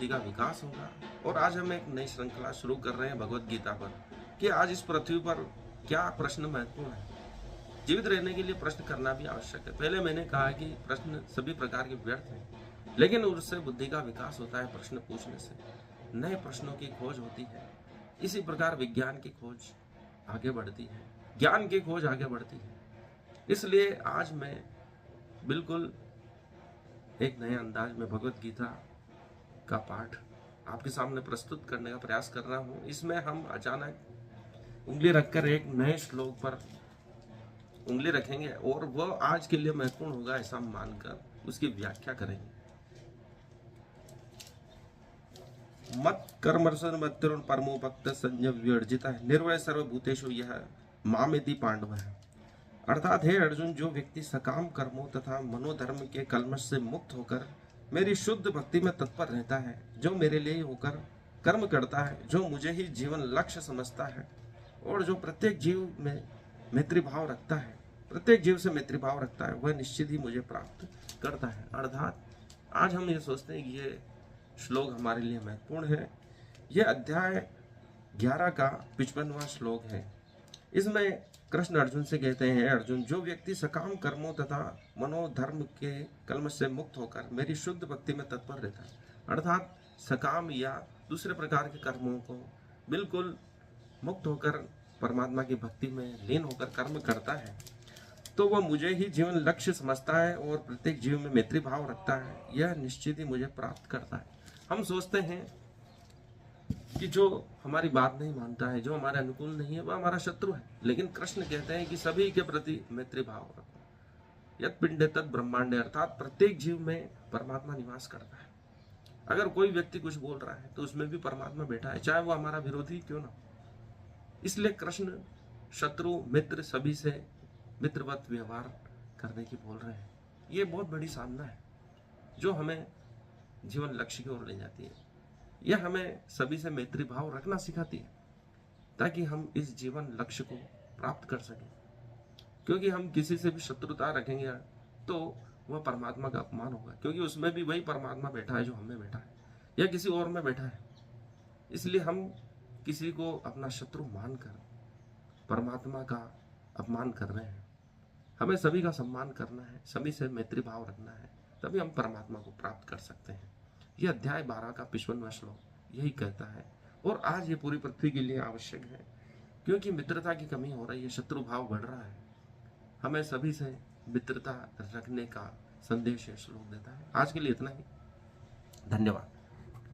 बुद्धि का विकास होगा। और आज हम एक नई श्रृंखला शुरू कर रहे हैं भगवत गीता पर, कि आज इस पृथ्वी पर क्या प्रश्न महत्वपूर्ण है। जीवित रहने के लिए प्रश्न करना भी आवश्यक है। पहले मैंने कहा कि प्रश्न सभी प्रकार के व्यर्थ हैं, लेकिन उससे बुद्धि का विकास होता है। प्रश्न पूछने से नए प्रश्नों की खोज होती है। इसी प्रकार विज्ञान की खोज आगे बढ़ती है, ज्ञान की खोज आगे बढ़ती है। इसलिए आज मैं बिल्कुल एक नए अंदाज में भगवत गीता का पाठ आपके सामने प्रस्तुत करने का प्रयास कर रहा हूं। इसमें हम अचानक उंगली रखकर एक नए श्लोक पर उंगली रखेंगे और वह आज के लिए महत्वपूर्ण होगा ऐसा मानकर उसकी व्याख्या करेंगे। मत कर्मर्षण मत्तरुण परमो भक्त संजय विवर्जिता निर्वय सर्वभूतेषु यह मामेति पांडव है। अर्थात हे अर्जुन, जो व्यक्ति सकाम कर्मों तथा मनोधर्म के कल्मश से मुक्त होकर मेरी शुद्ध भक्ति में तत्पर रहता है, जो मेरे लिए होकर कर्म करता है, जो मुझे ही जीवन लक्ष्य समझता है और जो प्रत्येक जीव में मैत्री भाव रखता है, प्रत्येक जीव से मैत्री भाव रखता है, वह निश्चित ही मुझे प्राप्त करता है। अर्थात आज हम ये सोचते हैं कि ये श्लोक हमारे लिए महत्वपूर्ण है। यह अध्याय 11 का 55वां श्लोक है। इसमें कृष्ण अर्जुन से कहते हैं, अर्जुन, जो व्यक्ति सकाम कर्मों तथा मनोधर्म के कल्मश से मुक्त होकर मेरी शुद्ध भक्ति में तत्पर रहता है, अर्थात सकाम या दूसरे प्रकार के कर्मों को बिल्कुल मुक्त होकर परमात्मा की भक्ति में लीन होकर कर्म करता है, तो वह मुझे ही जीवन लक्ष्य समझता है और प्रत्येक जीव में मैत्री भाव रखता है, यह निश्चित ही मुझे प्राप्त करता है। हम सोचते हैं कि जो हमारी बात नहीं मानता है, जो हमारे अनुकूल नहीं है, वह हमारा शत्रु है। लेकिन कृष्ण कहते हैं कि सभी के प्रति मैत्री भाव रखो। यत् पिंडे तत् ब्रह्मांडे, अर्थात प्रत्येक जीव में परमात्मा निवास करता है। अगर कोई व्यक्ति कुछ बोल रहा है तो उसमें भी परमात्मा बैठा है, चाहे वो हमारा विरोधी क्यों ना हो। इसलिए कृष्ण शत्रु मित्र सभी से मित्रवत व्यवहार करने की बोल रहे हैं। ये बहुत बड़ी साधना है जो हमें जीवन लक्ष्य की ओर ले जाती है। यह हमें सभी से मैत्री भाव रखना सिखाती है ताकि हम इस जीवन लक्ष्य को प्राप्त कर सकें। क्योंकि हम किसी से भी शत्रुता रखेंगे तो वह परमात्मा का अपमान होगा, क्योंकि उसमें भी वही परमात्मा बैठा है जो हमें बैठा है या किसी और में बैठा है। इसलिए हम किसी को अपना शत्रु मानकर परमात्मा का अपमान कर रहे हैं। हमें सभी का सम्मान करना है, सभी से मैत्री भाव रखना है, तभी हम परमात्मा को प्राप्त कर सकते हैं। यह अध्याय 12 का 55वां श्लोक यही कहता है। और आज ये पूरी पृथ्वी के लिए आवश्यक है, क्योंकि मित्रता की कमी हो रही है, शत्रु भाव बढ़ रहा है। हमें सभी से मित्रता रखने का संदेश ये श्लोक देता है। आज के लिए इतना ही। धन्यवाद।